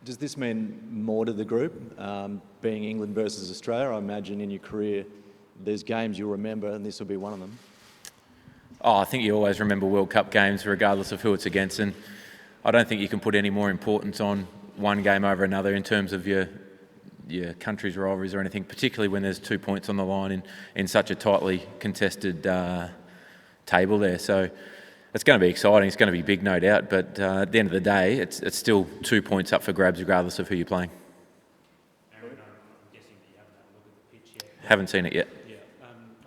Does this mean more to the group, being England versus Australia? I imagine in your career there's games you'll remember, and this will be one of them. Oh, I think you always remember World Cup games regardless of who it's against, and I don't think you can put any more importance on one game over another in terms of your country's rivalries or anything, particularly when there's 2 points on the line in such a tightly contested table there. So it's going to be exciting, it's going to be big, no doubt, but at the end of the day, it's still 2 points up for grabs regardless of who you're playing. Aaron, I'm guessing that you haven't had a look at the pitch yet. Haven't seen it yet. Yeah.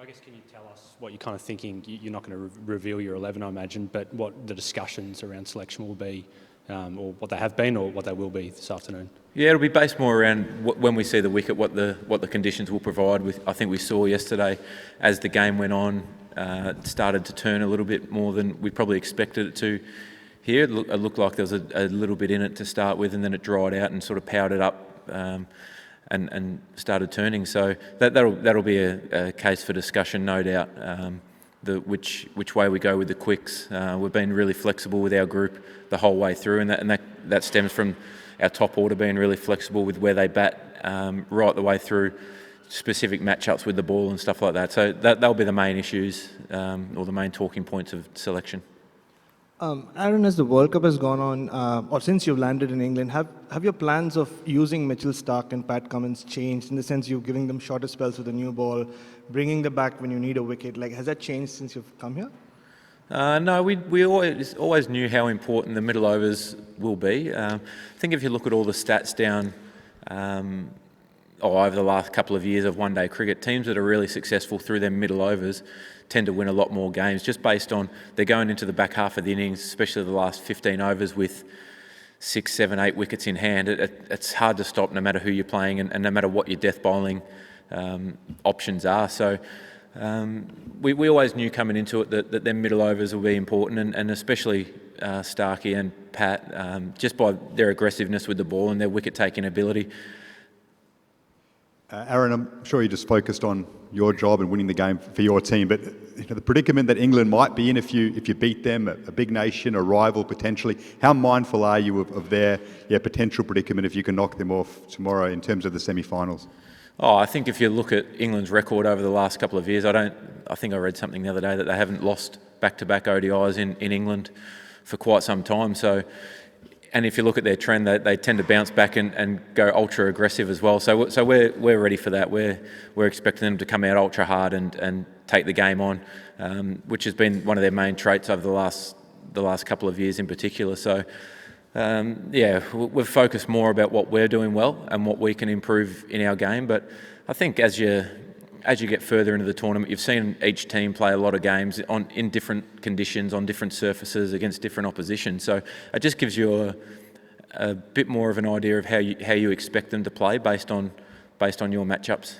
I guess can you tell us what you're kind of thinking? You're not going to reveal your 11, I imagine, but what the discussions around selection will be, or what they have been, or what they will be this afternoon? Yeah, it'll be based more around when we see the wicket, what the conditions will provide. I think we saw yesterday, as the game went on, it started to turn a little bit more than we probably expected it to here. It looked like there was a little bit in it to start with, and then it dried out and sort of powered it up and started turning. So that'll be a case for discussion, no doubt. Which way we go with the quicks. We've been really flexible with our group the whole way through, and that stems from our top order being really flexible with where they bat right the way through specific matchups with the ball and stuff like that. So that'll be the main issues or the main talking points of selection. Aaron, as the World Cup has gone on, or since you've landed in England, have your plans of using Mitchell Starc and Pat Cummins changed, in the sense you're giving them shorter spells with a new ball, bringing them back when you need a wicket? Like, has that changed since you've come here? No, we always knew how important the middle overs will be. I think if you look at all the stats down over the last couple of years of one-day cricket, teams that are really successful through their middle overs tend to win a lot more games, just based on they're going into the back half of the innings, especially the last 15 overs with 6, 7, 8 wickets in hand. It's hard to stop no matter who you're playing and no matter what your death bowling options are. So we always knew coming into it that their middle overs will be important, and especially Starkey and Pat, just by their aggressiveness with the ball and their wicket-taking ability. Aaron, I'm sure you just focused on your job and winning the game for your team, but the predicament that England might be in if you beat them, a big nation, a rival potentially, how mindful are you of their potential predicament if you can knock them off tomorrow in terms of the semi-finals? Oh, I think if you look at England's record over the last couple of years, I think I read something the other day that they haven't lost back-to-back ODIs in England for quite some time. So, and if you look at their trend, they tend to bounce back and go ultra aggressive as well. So we're ready for that. We're expecting them to come out ultra hard and take the game on, which has been one of their main traits over the last couple of years in particular. So we've focused more about what we're doing well and what we can improve in our game. But I think as you get further into the tournament, you've seen each team play a lot of games in different conditions, on different surfaces, against different opposition. So it just gives you a bit more of an idea of how you expect them to play based on your matchups.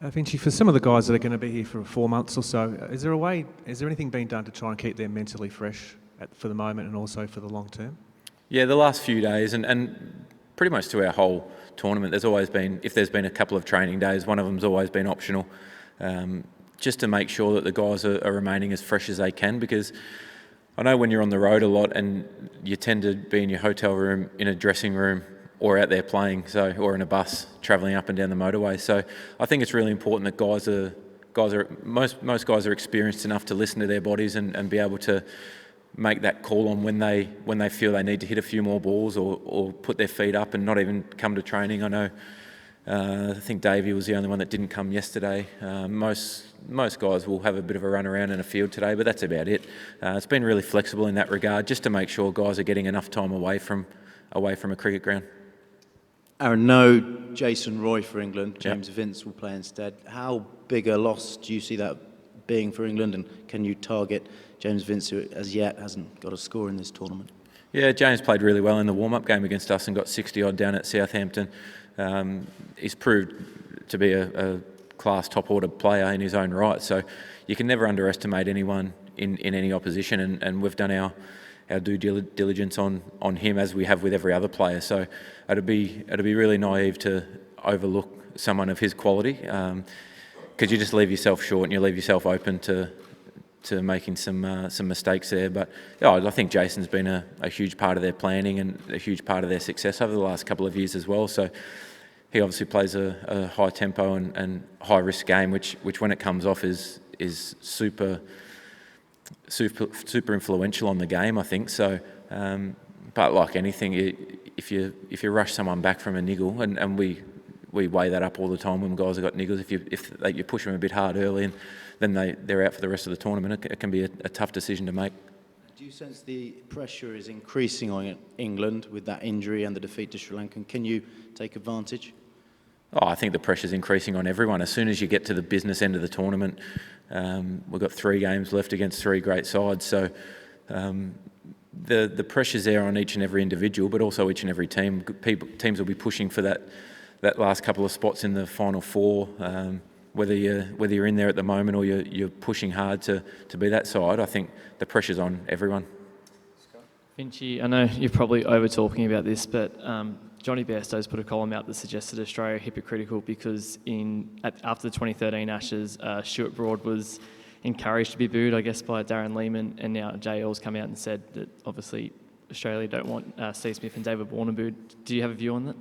Finchy, for some of the guys that are going to be here for 4 months or so, is there anything being done to try and keep them mentally fresh for the moment and also for the long term? Yeah, the last few days and pretty much to our whole tournament, there's always been, if there's been a couple of training days, one of them's always been optional, just to make sure that the guys are remaining as fresh as they can, because I know when you're on the road a lot and you tend to be in your hotel room, in a dressing room, or out there playing, or in a bus travelling up and down the motorway. So I think it's really important that most guys are experienced enough to listen to their bodies and be able to make that call on when they feel they need to hit a few more balls or put their feet up and not even come to training. I know I think Davey was the only one that didn't come yesterday. Most guys will have a bit of a run around in a field today, but that's about it. It's been really flexible in that regard, just to make sure guys are getting enough time away from a cricket ground. Aaron, no Jason Roy for England. James Vince will play instead. How big a loss do you see that being for England, and can you target James Vince, who as yet hasn't got a score in this tournament? Yeah, James played really well in the warm-up game against us and got 60-odd down at Southampton. He's proved to be a class top-order player in his own right, so you can never underestimate anyone in any opposition, and we've done our due diligence on him, as we have with every other player. So it'd be really naive to overlook someone of his quality, because you just leave yourself short and you leave yourself open to making some mistakes there. But yeah, I think Jason's been a huge part of their planning and a huge part of their success over the last couple of years as well. So he obviously plays a high tempo and high risk game, which when it comes off is super influential on the game, I think. So, but like anything, if you rush someone back from a niggle, and we weigh that up all the time when guys have got niggles. If you push them a bit hard early, and then they're out for the rest of the tournament, it can be a tough decision to make. Do you sense the pressure is increasing on England with that injury and the defeat to Sri Lanka? Can you take advantage? Oh, I think the pressure's increasing on everyone. As soon as you get to the business end of the tournament, we've got 3 games left against 3 great sides. So the pressure's there on each and every individual, but also each and every team. Teams will be pushing for that last couple of spots in the final 4. Whether you're in there at the moment or you're pushing hard to be that side, I think the pressure's on everyone. Finchy, I know you're probably over talking about this, but Johnny Bairstow's put a column out that suggested Australia are hypocritical because after the 2013 Ashes, Stuart Broad was encouraged to be booed, I guess, by Darren Lehmann, and now JL's come out and said that obviously Australia don't want Steve Smith and David Warner booed. Do you have a view on that?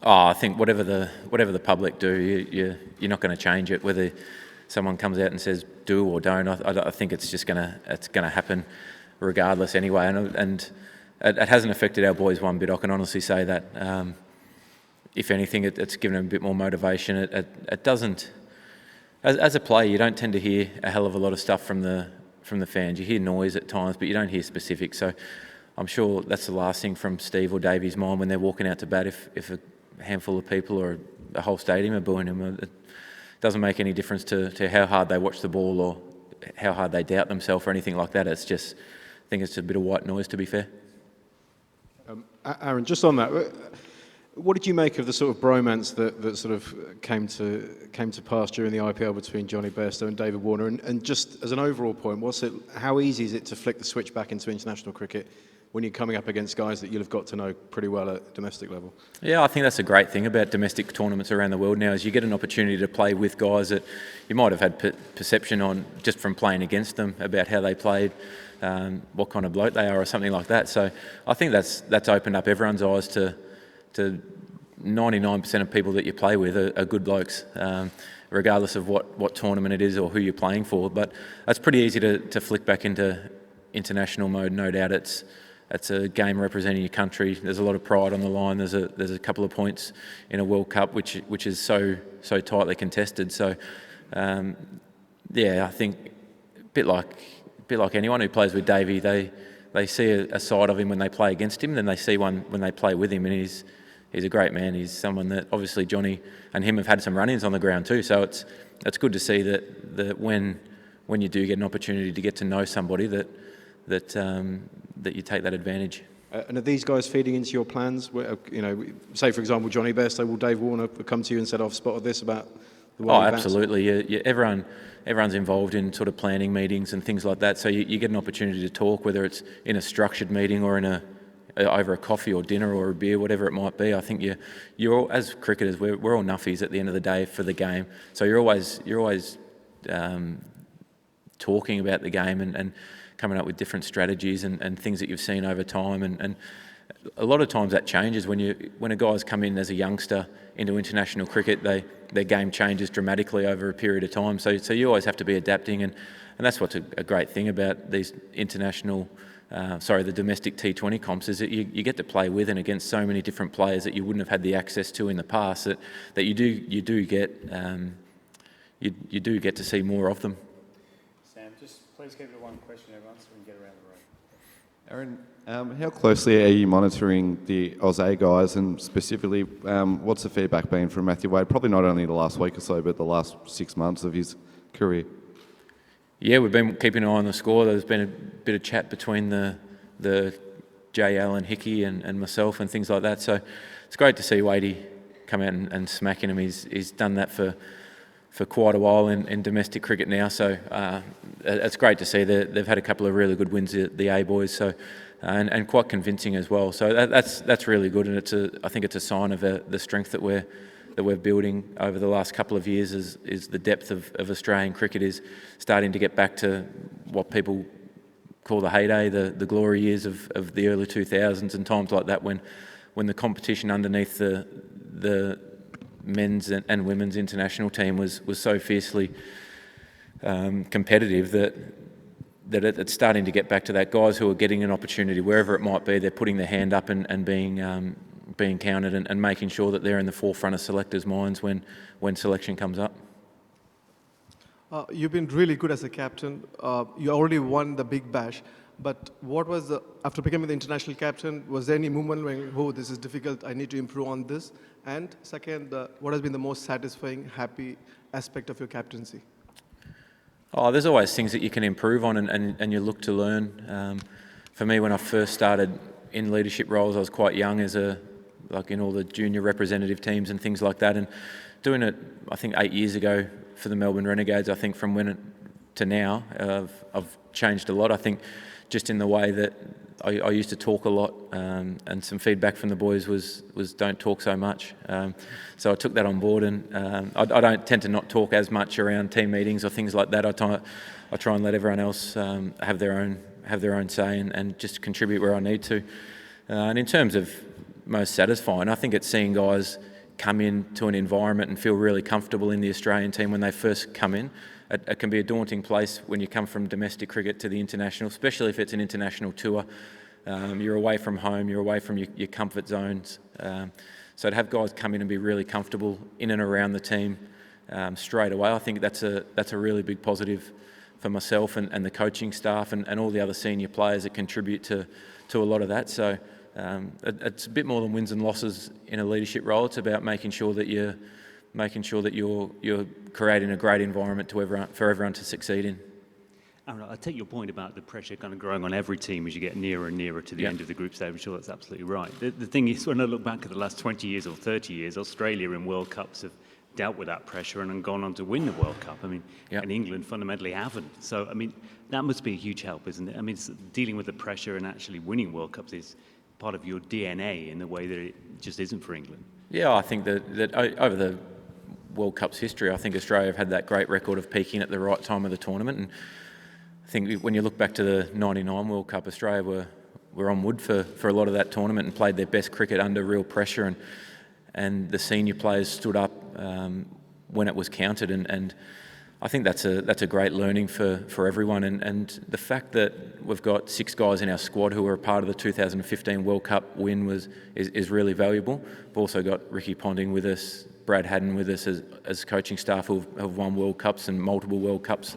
Oh, I think whatever the public do, you're not going to change it. Whether someone comes out and says do or don't, I think it's just gonna happen regardless anyway. And it hasn't affected our boys one bit. I can honestly say that. If anything, it's given them a bit more motivation. It doesn't. As a player, you don't tend to hear a hell of a lot of stuff from the fans. You hear noise at times, but you don't hear specifics. So I'm sure that's the last thing from Steve or Davey's mind when they're walking out to bat. If a handful of people or a whole stadium are booing him, it doesn't make any difference to how hard they watch the ball or how hard they doubt themselves or anything like that. I think it's a bit of white noise, to be fair. Aaron, just on that, what did you make of the sort of bromance that sort of came to pass during the IPL between Johnny Bairstow and David Warner? And just as an overall point, how easy is it to flick the switch back into international cricket when you're coming up against guys that you'll have got to know pretty well at domestic level? Yeah, I think that's a great thing about domestic tournaments around the world now, is you get an opportunity to play with guys that you might have had perception on just from playing against them about how they played, what kind of bloke they are or something like that. So I think that's opened up everyone's eyes to 99% of people that you play with are good blokes, regardless of what tournament it is or who you're playing for. But it's pretty easy to flick back into international mode. No doubt it's a game representing your country. There's a lot of pride on the line. There's a couple of points in a World Cup which is so tightly contested. So I think a bit like anyone who plays with Davey, they see a side of him when they play against him, then they see one when they play with him, and he's a great man. He's someone that obviously Johnny and him have had some run-ins on the ground too. So it's good to see that when you do get an opportunity to get to know somebody that you take that advantage. And are these guys feeding into your plans? Say for example, Johnny Bairstow, will Dave Warner come to you and said, "I've spotted this about the way?" Oh, absolutely. Everyone's involved in sort of planning meetings and things like that. So you get an opportunity to talk, whether it's in a structured meeting or over a coffee or dinner or a beer, whatever it might be. I think you're all, as cricketers, we're all nuffies at the end of the day for the game. So you're always talking about the game and coming up with different strategies and things that you've seen over time. And a lot of times that changes when a guy's come in as a youngster into international cricket. Their game changes dramatically over a period of time. So you always have to be adapting, and that's what's a great thing about these the domestic T20 comps, is that you get to play with and against so many different players that you wouldn't have had the access to in the past. That you do get to see more of them. Sam, just please keep it to one question, everyone, so we can get around the room. Aaron, how closely are you monitoring the Aussie guys, and specifically, what's the feedback been from Matthew Wade? Probably not only the last week or so, but the last 6 months of his career. Yeah, we've been keeping an eye on the score. There's been a bit of chat between the JL and Hickey and myself and things like that. So it's great to see Wadey come out and smacking him. He's done that for quite a while in domestic cricket now. So it's great to see that they've had a couple of really good wins, the A boys. So and quite convincing as well. So that's really good, and I think it's a sign of the strength that we're we're building over the last couple of years is the depth of Australian cricket is starting to get back to what people call the heyday, the glory years of the early 2000s and times like that when the competition underneath the men's and women's international team was so fiercely competitive that it's starting to get back to that. Guys who are getting an opportunity wherever it might be, they're putting their hand up and being counted and making sure that they're in the forefront of selectors' minds when selection comes up. You've been really good as a captain. You already won the Big Bash. But what was after becoming the international captain, was there any movement when, oh, this is difficult, I need to improve on this? And second, what has been the most satisfying, happy aspect of your captaincy? Oh, there's always things that you can improve on and you look to learn. For me, when I first started in leadership roles, I was quite young like in all the junior representative teams and things like that. And doing it, I think 8 years ago for the Melbourne Renegades, I think from to now, I've changed a lot. I think just in the way that I used to talk a lot, and some feedback from the boys was don't talk so much. So I took that on board, and I don't tend to not talk as much around team meetings or things like that. I try and let everyone else have their own say and just contribute where I need to. And in terms of most satisfying, I think it's seeing guys come into an environment and feel really comfortable in the Australian team when they first come in. It can be a daunting place when you come from domestic cricket to the international, especially if it's an international tour. You're away from home, you're away from your comfort zones. So to have guys come in and be really comfortable in and around the team straight away, I think that's a really big positive for myself and the coaching staff and all the other senior players that contribute to a lot of that. So it's a bit more than wins and losses in a leadership role. It's about making sure that you're creating a great environment for everyone to succeed in. Aaron, I take your point about the pressure kind of growing on every team as you get nearer and nearer to the end of the group stage. I'm sure that's absolutely right. The thing is, when I look back at the last 20 years or 30 years, Australia in World Cups have dealt with that pressure and gone on to win the World Cup. I mean, and England fundamentally haven't. So, I mean, that must be a huge help, isn't it? I mean, dealing with the pressure and actually winning World Cups is part of your DNA in the way that it just isn't for England. Yeah, I think that over the World Cup's history, I think Australia have had that great record of peaking at the right time of the tournament. And I think when you look back to the '99 World Cup, Australia were on wood for a lot of that tournament and played their best cricket under real pressure. And the senior players stood up when it was counted. And I think that's a great learning for everyone. And the fact that we've got 6 guys in our squad who were a part of the 2015 World Cup win is really valuable. We've also got Ricky Ponting with us, Brad Haddon with us as coaching staff who have won World Cups and multiple World Cups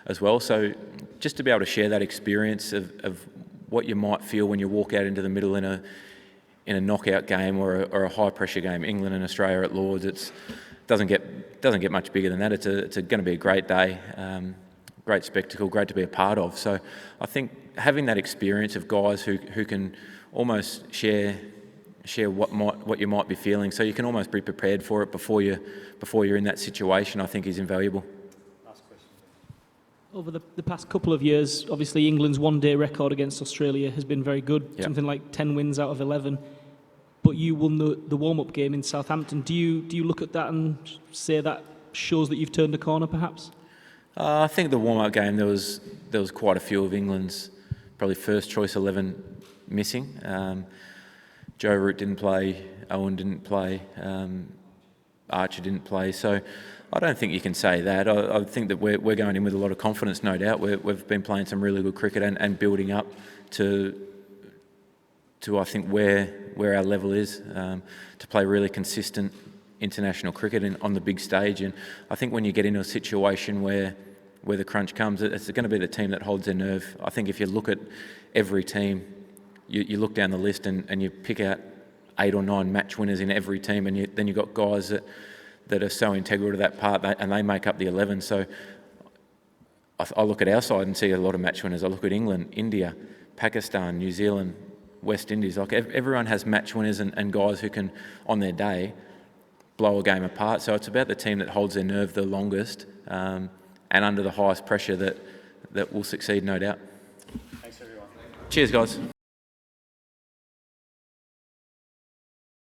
as well. So just to be able to share that experience of what you might feel when you walk out into the middle in a knockout game or a high pressure game, England and Australia at Lords, it doesn't get much bigger than that. It's going to be a great day, great spectacle, great to be a part of. So I think having that experience of guys who can almost share what you might be feeling, so you can almost be prepared for it before you're in that situation, I think is invaluable. Over the past couple of years, obviously England's one-day record against Australia has been very good, something like 10 wins out of 11. But you won the warm-up game in Southampton. Do you look at that and say that shows that you've turned a corner, perhaps? I think the warm-up game there was quite a few of England's probably first choice 11 missing. Joe Root didn't play, Owen didn't play, Archer didn't play. So I don't think you can say that. I think that we're going in with a lot of confidence, no doubt. We've been playing some really good cricket and building up to I think where our level is, to play really consistent international cricket on the big stage. And I think when you get into a situation where the crunch comes, it's going to be the team that holds their nerve. I think if you look at every team, you look down the list and you pick out 8 or 9 match winners in every team, and then you've got guys that are so integral to that part, and they make up the 11. So I look at our side and see a lot of match winners. I look at England, India, Pakistan, New Zealand, West Indies. Like everyone has match winners and guys who can, on their day, blow a game apart. So it's about the team that holds their nerve the longest and under the highest pressure that will succeed, no doubt. Thanks, everyone. Cheers, guys.